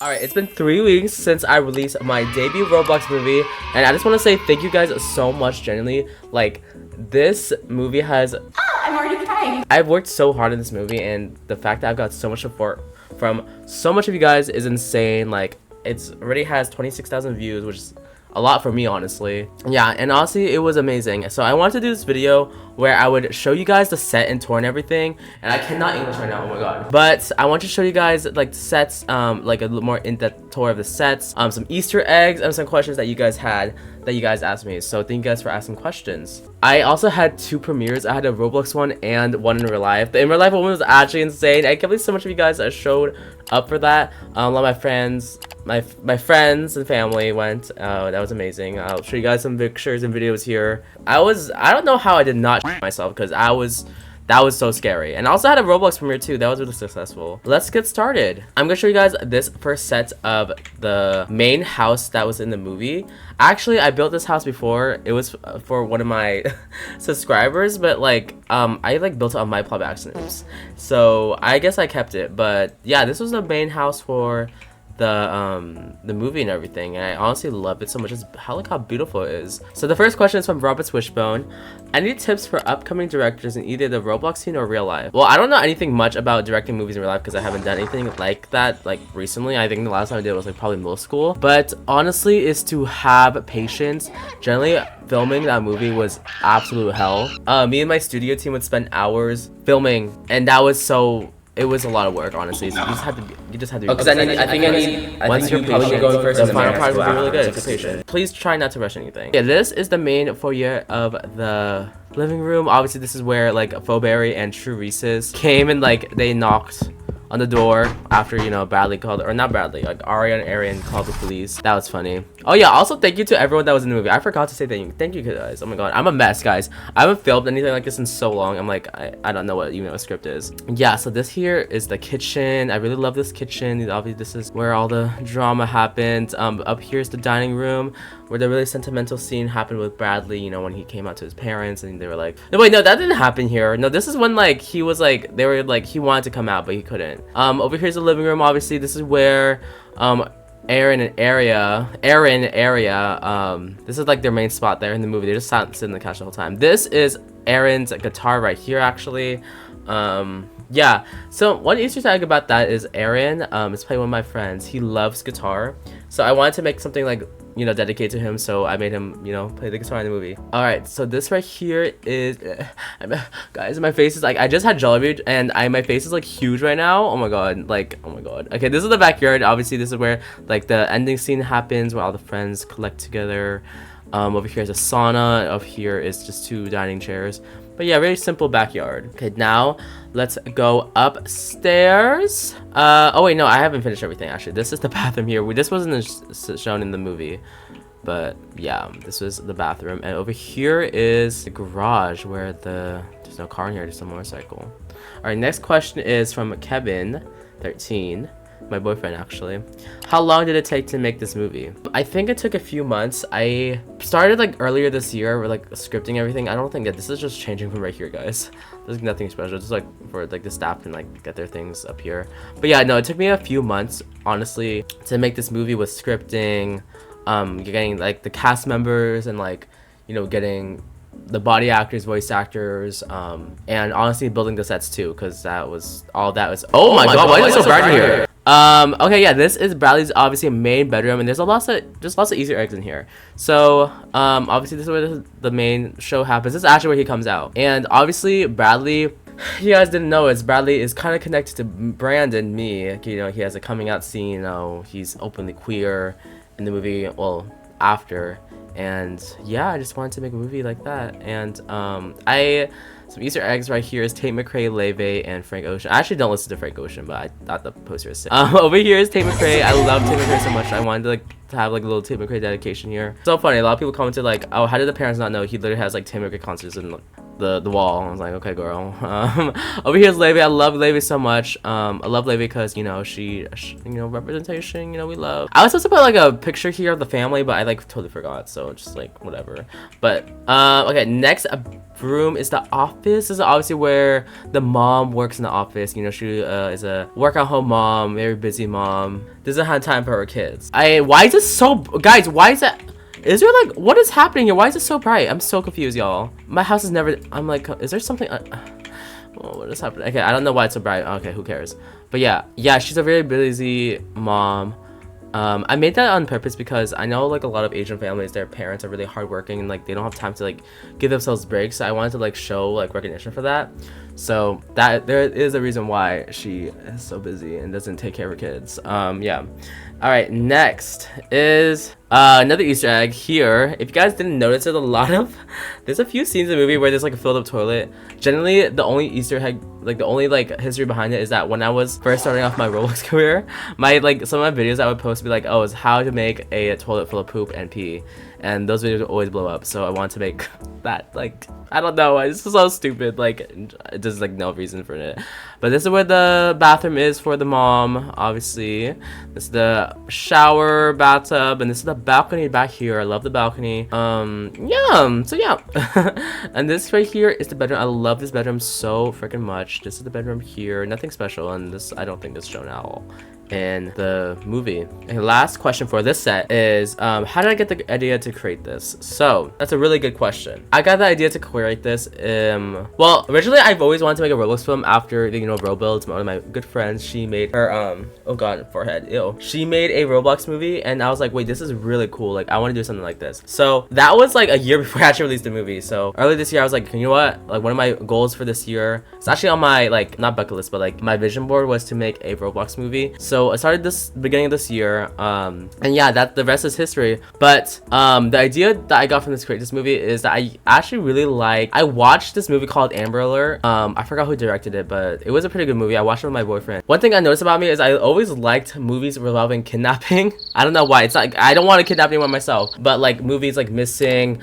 Alright, it's been 3 weeks since I released my debut Roblox movie, and I just want to say thank you guys so much, genuinely. Like, this movie has... I'm already crying. I've worked so hard on this movie, and the fact that I've got so much support from so much of you guys is insane. Like, it's already has 26,000 views, which is a lot for me, honestly. Yeah, and honestly, it was amazing. So I wanted to do this video where I would show you guys the set and tour and everything. And I cannot English right now, oh my god. But I want to show you guys like sets, like a little more in-depth tour of the sets, some Easter eggs, and some questions that you guys had, that you guys asked me. So thank you guys for asking questions. I also had 2 premieres. I had a Roblox one and one in real life. The in real life one was actually insane. I can't believe so much of you guys showed up for that. A lot of my friends, my friends and family went. That was amazing. I'll show you guys some pictures and videos here. I don't know how I did not myself, because that was so scary. And I also had a Roblox premiere too. That was really successful. Let's get started. I'm gonna show you guys this first set of the main house that was in the movie. Actually, I built this house before. It was for one of my subscribers, but like I like built it on my plot by accident. So I guess I kept it. But yeah, this was the main house for the movie and everything, and I honestly love it so much. Just look how beautiful it is. So the first question is from Robert Wishbone. Any tips for upcoming directors in either the Roblox scene or real life? Well, I don't know anything much about directing movies in real life because I haven't done anything like that like recently. I think the last time I did was like probably middle school. But honestly, is to have patience. Generally, filming that movie was absolute hell. Me and my studio team would spend hours filming, and that was so... It was a lot of work, honestly. So you just had to be because I think once you're probably patient, going first, the and final part will be really good. Just Just patient. Please try not to rush anything. Yeah, this is the main foyer of the living room. Obviously, this is where like Fauberry and True Reese's came, and like they knocked on the door after, you know, Bradley called, or not Bradley, like Aria and Arian called the police. That was funny. Oh yeah, also thank you to everyone that was in the movie. I forgot to say thank you guys. Oh my god, I'm a mess, guys. I haven't filmed anything like this in so long. I'm like, I don't know what even a script is. Yeah, so this here is the kitchen. I really love this kitchen. Obviously, this is where all the drama happened. Up here is the dining room, where the really sentimental scene happened with Bradley, you know, when he came out to his parents and they were like, no wait, no, that didn't happen here. No, this is when like he was like, they were like, he wanted to come out but he couldn't. Over here's the living room. Obviously, this is where Aaron and Aria, this is like their main spot there in the movie. They just sat in the couch the whole time. This is Aaron's guitar right here, actually. Yeah, so one Easter egg about that is Aaron is playing with my friends. He loves guitar, so I wanted to make something like, you know, dedicated to him, so I made him, you know, play the guitar in the movie. All right, so this right here is guys, my face is like, I just had Jollibee and my face is like huge right now. Oh my god, like, oh my god. Okay, this is the backyard. Obviously, this is where like the ending scene happens, where all the friends collect together. Over here is a sauna. Over here is just 2 dining chairs. But yeah, very simple backyard. Okay, now let's go upstairs. Oh wait, no, I haven't finished everything actually. This is the bathroom here. This wasn't shown in the movie, but yeah, this was the bathroom. And over here is the garage where there's no car in here, just a motorcycle. All right, next question is from Kevin, 13. My boyfriend, actually. How long did it take to make this movie? I think it took a few months. I started like earlier this year with like scripting everything. I don't think that this is just changing from right here, guys. There's nothing special, just like for like the staff can like get their things up here. But yeah, no, it took me a few months, honestly, to make this movie with scripting, getting like the cast members and like, you know, getting the body actors, voice actors, and honestly building the sets too, because that was all that was. Oh my god, why is it so bright here? Okay, yeah, this is Bradley's obviously main bedroom, and there's lots of Easter eggs in here. So obviously this is where the main show happens. This is actually where he comes out, and obviously Bradley, you guys didn't know it, Bradley is kind of connected to Brandon, me. You know, he has a coming out scene. You know, he's openly queer in the movie, well, after. And yeah, I just wanted to make a movie like that. And some Easter eggs right here is Tate McRae, Leve, and Frank Ocean. I actually don't listen to Frank Ocean, but I thought the poster was sick. Over here is Tate McRae. I love Tate McRae so much. I wanted to like to have like a little Tate McRae dedication here. So funny. A lot of people commented like, oh, how did the parents not know he literally has like Tate McRae concerts in the wall. I was like, okay, girl. Over here's Levy. I love Levy so much. I love Levy because, you know, she representation, you know, we love. I was supposed to put like a picture here of the family, but I like totally forgot, so just like whatever. But okay, next room is the office. This is obviously where the mom works in the office. You know, she is a work-at-home mom, very busy mom, doesn't have time for her kids. Why is it so, guys, why is that? Is there like, what is happening here? Why is it so bright? I'm so confused, y'all. My house is never, I'm like, is there something? Oh, what is happening? Okay, I don't know why it's so bright. Okay, who cares? But yeah, she's a very busy mom. I made that on purpose because I know like a lot of Asian families, their parents are really hardworking and like they don't have time to like give themselves breaks. So I wanted to like show like recognition for that. So that there is a reason why she is so busy and doesn't take care of her kids. Yeah. All right, next is another Easter egg here. If you guys didn't notice it, there's a few scenes in the movie where there's like a filled up toilet. Generally, the only Easter egg, like the only like history behind it is that when I was first starting off my Roblox career, some of my videos I would post would be like, oh, is how to make a toilet full of poop and pee. And those videos would always blow up, so I want to make that, like, I don't know, it's so stupid, like, there's like no reason for it. But this is where the bathroom is for the mom, obviously. This is the shower, bathtub, and this is the balcony back here. I love the balcony. Yeah, so yeah. And this right here is the bedroom. I love this bedroom so freaking much. This is the bedroom here, nothing special, and this, I don't think this is shown at all in the movie. And last question for this set is how did I get the idea to create this? So that's a really good question. I got the idea to create this well, originally I've always wanted to make a Roblox film after the, you know, Roblox. One of my good friends, she made her oh god, forehead, ew, she made a Roblox movie and I was like, wait, this is really cool, like I want to do something like this. So that was like a year before I actually released the movie. So early this year I was like, you know what, like one of my goals for this year, it's actually on my like not bucket list but like my vision board, was to make a Roblox movie. So I started this beginning of this year, and yeah, that the rest is history. But the idea that I got from this create this movie is that I actually really I watched this movie called Amber Alert. I forgot who directed it, but it was a pretty good movie. I watched it with my boyfriend. One thing I noticed about me is I always liked movies involving kidnapping. I don't know why. It's like I don't want to kidnap anyone myself, but like movies like Missing,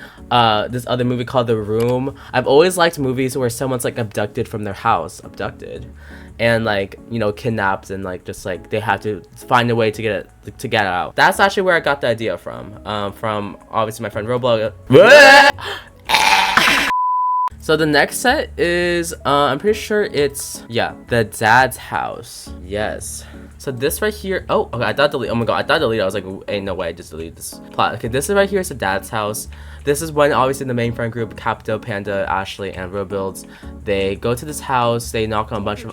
this other movie called The Room. I've always liked movies where someone's like abducted from their house, and like, you know, kidnapped, and like just like they have to find a way to get out. That's actually where I got the idea from obviously my friend Roblox. So the next set is I'm pretty sure it's, yeah, the dad's house. Yes. So this right here, oh okay, I thought delete, oh my god, I thought delete. I was like, ain't no way I just deleted this plot. Okay, this is right here is the dad's house. This is when obviously the main friend group, Capto, Panda, Ashley, and Robuilds, they go to this house, they knock on a bunch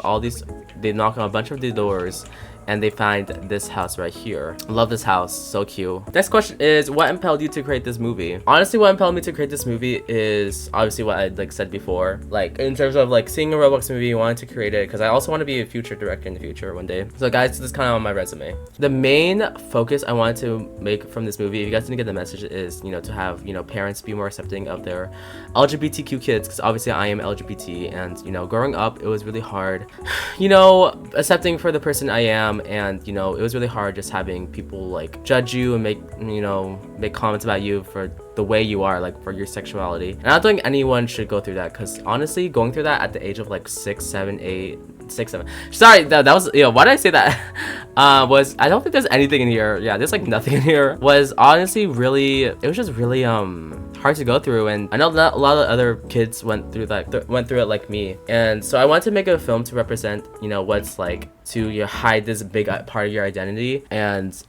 of the doors, and they find this house right here. Love this house, so cute. Next question is, what impelled you to create this movie? Honestly, what impelled me to create this movie is obviously what I like said before, like in terms of like seeing a Roblox movie, wanting to create it because I also want to be a future director in the future one day. So guys, this is kind of on my resume. The main focus I wanted to make from this movie, if you guys didn't get the message, is, you know, to have, you know, parents be more accepting of their LGBTQ kids, because obviously I am LGBT, and you know, growing up it was really hard, you know, accepting for the person I am. And you know, it was really hard just having people like judge you and make comments about you for the way you are, like for your sexuality. And I don't think anyone should go through that, because honestly, going through that at the age of like 6, 7, 8, 6, 7, sorry, that was, you know, why did I say that? Was, I don't think there's anything in here. Yeah, there's like nothing in here. Was honestly really, it was just really hard to go through, and I know that a lot of other kids went through it like me. And so I wanted to make a film to represent, you know, what it's like to, you know, hide this big part of your identity, and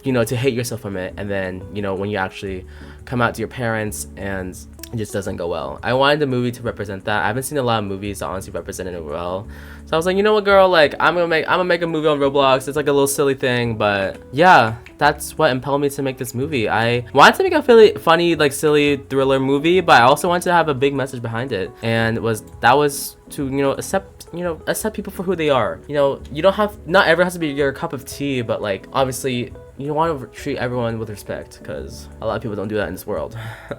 you know, to hate yourself from it, and then, you know, when you actually come out to your parents and it just doesn't go well. I wanted the movie to represent that. I haven't seen a lot of movies that honestly represented it well. So I was like, you know what, girl, like I'm gonna make a movie on Roblox. It's like a little silly thing, but yeah, that's what impelled me to make this movie. I wanted to make a really funny, like silly thriller movie, but I also wanted to have a big message behind it. And that was to, you know, accept people for who they are. You know, not everyone has to be your cup of tea, but like obviously you want to treat everyone with respect, because a lot of people don't do that in this world.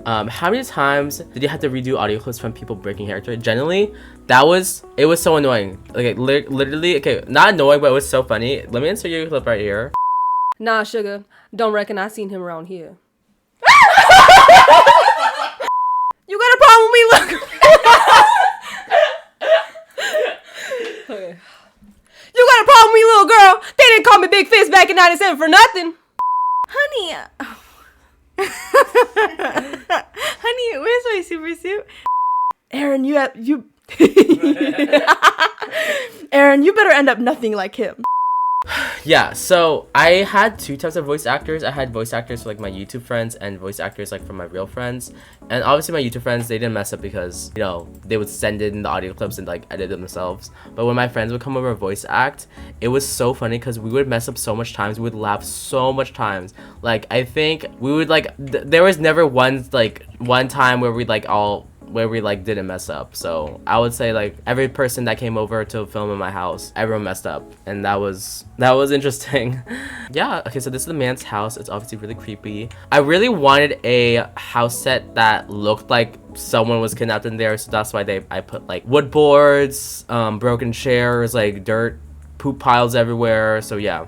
How many times did you have to redo audio clips from people breaking character? Generally, it was so annoying. Like literally, okay, not annoying, but it was so funny. Let me insert your clip right here. Nah, sugar, don't reckon I seen him around here. You got a problem with me? Look. Okay. You got a problem with me, little girl? They didn't call me Big Fist back in 97 for nothing. Honey. Honey, where's my super suit? Aaron, Aaron, you better end up nothing like him. Yeah, so I had two types of voice actors. I had voice actors for like my YouTube friends and voice actors like for my real friends. And obviously my YouTube friends, they didn't mess up because, you know, they would send in the audio clips and like edit them themselves. But when my friends would come over and voice act, it was so funny because we would mess up so much times. We would laugh so much times. Like, I think we would like, there was never one time where we didn't mess up. So I would say like every person that came over to film in my house, everyone messed up, and that was interesting. Yeah, okay, so this is the man's house. It's obviously really creepy. I really wanted a house set that looked like someone was kidnapped in there, so that's why I put like wood boards, broken chairs, like dirt, poop piles everywhere. So yeah.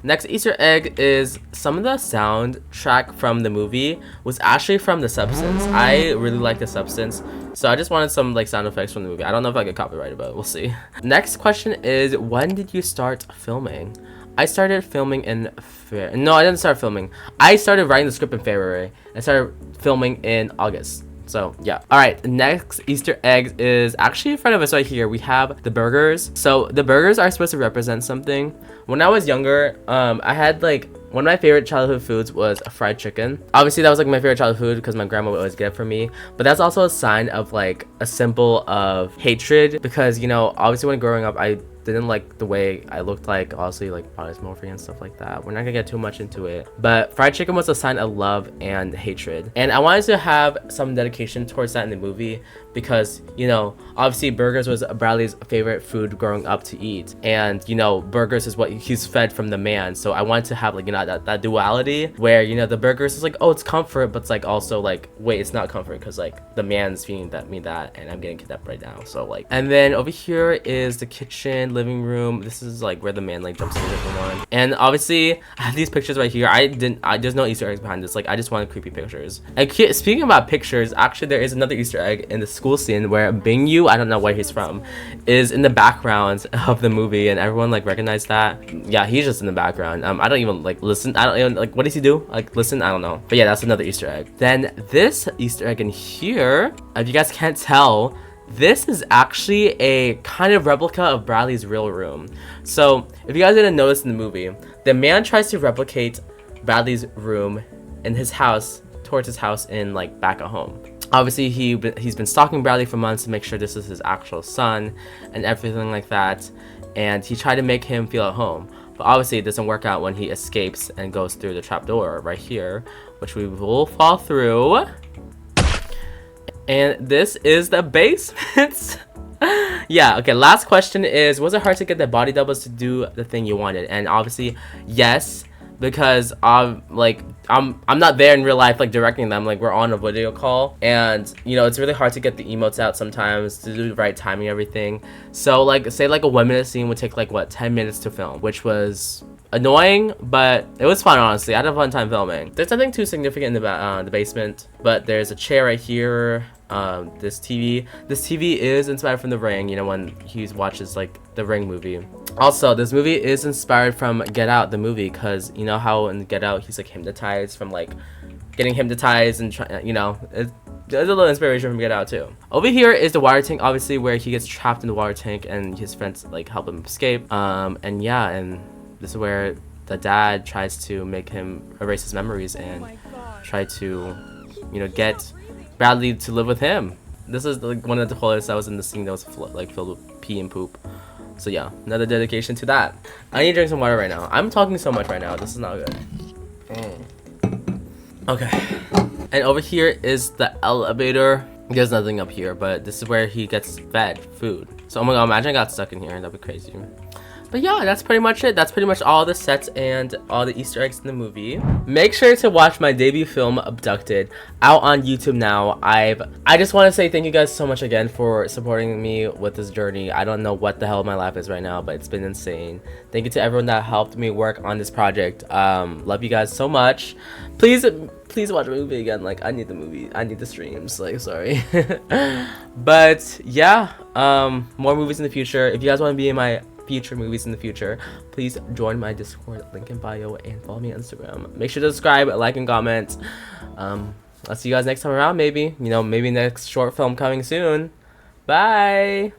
Next Easter egg is some of the soundtrack from the movie was actually from The Substance. I really like The Substance, so I just wanted some like sound effects from the movie. I don't know if I get copyrighted, but we'll see. Next question is, when did you start filming? I started filming in No, I didn't start filming. I started writing the script in February. I started filming in August. So yeah. All right, next Easter egg is actually in front of us right here. We have the burgers. So the burgers are supposed to represent something. When I was younger, I had like, one of my favorite childhood foods was fried chicken. Obviously that was like my favorite childhood food because my grandma would always get it for me, but that's also a sign of like a symbol of hatred, because, you know, obviously when growing up I didn't like the way I looked like, obviously like body dysmorphia and stuff like that. We're not gonna get too much into it, but fried chicken was a sign of love and hatred, and I wanted to have some dedication towards that in the movie because, you know, obviously burgers was Bradley's favorite food growing up to eat, and, you know, burgers is what he's fed from the man. So I wanted to have like, you know, that duality where, you know, the burgers is like, oh, it's comfort, but it's like also like, wait, it's not comfort because like the man's feeding me that and I'm getting kidnapped right now. So like, and then over here is the kitchen, living room. This is like where the man like jumps into the different one, and obviously I have these pictures right here. There's no Easter eggs behind this. Like, I just wanted creepy pictures. And speaking about pictures, actually there is another Easter egg in the school scene where Bingyu, I don't know where he's from, is in the background of the movie, and everyone like recognized that. Yeah, he's just in the background. I don't even like listen. I don't even like, what does he do? Like listen? I don't know. But yeah, that's another Easter egg. Then this Easter egg in here, if you guys can't tell, this is actually a kind of replica of Bradley's real room. So if you guys didn't notice in the movie, the man tries to replicate Bradley's room in his house, towards his house in like back at home. Obviously he's been stalking Bradley for months to make sure this is his actual son and everything like that, and he tried to make him feel at home. But obviously it doesn't work out when he escapes and goes through the trapdoor right here, which we will fall through. And this is the basement. Yeah, okay, last question is, was it hard to get the body doubles to do the thing you wanted? And obviously yes, because I'm not there in real life like directing them. Like, we're on a video call, and you know, it's really hard to get the emotes out sometimes to do the right timing and everything. So like, say like a 1 minute scene would take like what, 10 minutes to film, which was annoying, but it was fun. Honestly, I had a fun time filming. There's nothing too significant in the basement, but there's a chair right here. This TV is inspired from The Ring, you know, when he watches like the Ring movie. Also, this movie is inspired from Get Out, the movie, because you know how in Get Out he's like hypnotized from like getting hypnotized, and you know, there's a little inspiration from Get Out too. Over here is the water tank, obviously, where he gets trapped in the water tank and his friends like help him escape. And yeah, and this is where the dad tries to make him erase his memories and try to, you know, get Bradley to live with him. This is like one of the toilets that was in the scene that was like filled with pee and poop. So yeah, another dedication to that. I need to drink some water right now. I'm talking so much right now. This is not good. Okay. And over here is the elevator. There's nothing up here, but this is where he gets fed food. So oh my god, imagine I got stuck in here. That'd be crazy. But yeah, that's pretty much it. That's pretty much all the sets and all the Easter eggs in the movie. Make sure to watch my debut film, Abducted, out on YouTube now. I just want to say thank you guys so much again for supporting me with this journey. I don't know what the hell my life is right now, but it's been insane. Thank you to everyone that helped me work on this project. Love you guys so much. Please watch the movie again. Like, I need the movie. I need the streams. Like, sorry. But yeah, more movies in the future. If you guys want to be in my future movies in the future, please join my Discord, link in bio, and follow me on Instagram. Make sure to subscribe, like, and comment. I'll see you guys next time around, maybe. You know, maybe next short film coming soon. Bye.